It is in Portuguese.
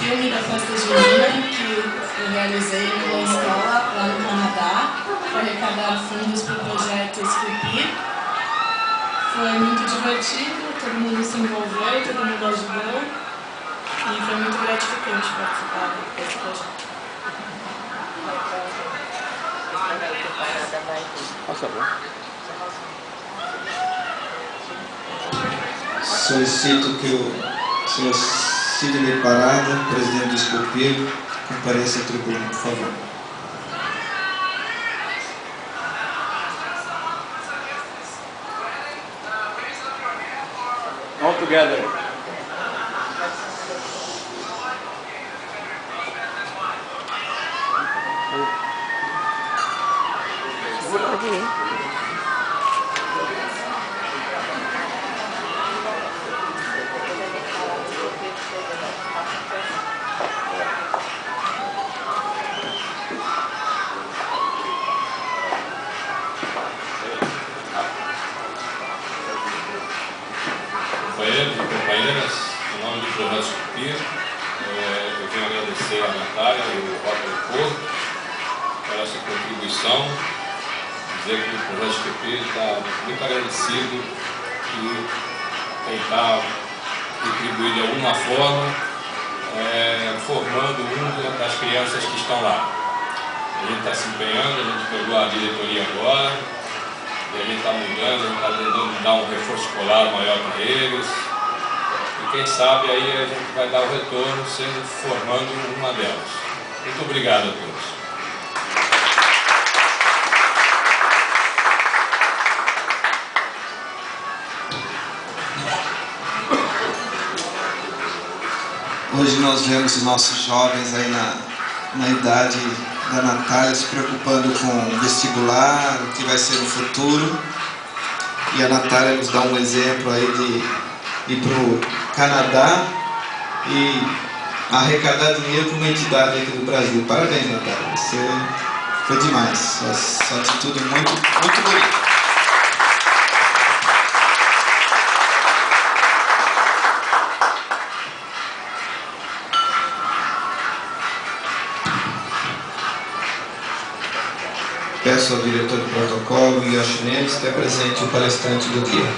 filme da festa junina que eu realizei numa escola lá no Canadá para arrecadar fundos para o projeto Esculpir. Foi muito divertido, todo mundo se envolveu, todo mundo ajudou e foi muito gratificante participar desse projeto. Solicito que o senhor Sidney Parada, presidente do Esculpir, compareça à tribuna, por favor. All together. Companheiros e companheiras, em nome do Projeto Esculpir, eu venho agradecer a Natália e o Rotary Porto pela sua contribuição, dizer que o Projeto Esculpir está muito agradecido e tentar contribuir de alguma forma, formando uma das crianças que estão lá. A gente está se empenhando, a gente pegou a diretoria agora, e a gente está mudando, a gente está tentando dar um reforço escolar maior para eles. E quem sabe aí a gente vai dar o retorno formando uma delas. Muito obrigado a todos. Hoje nós vemos os nossos jovens aí na idade da Natália se preocupando com o vestibular, o que vai ser no futuro. E a Natália nos dá um exemplo aí de ir para o Canadá e arrecadar dinheiro para uma entidade aqui do Brasil. Parabéns, Natália. Você foi demais. Sua atitude muito bonita. Peço ao diretor do protocolo, Yoshi Neves, que apresente o palestrante do dia.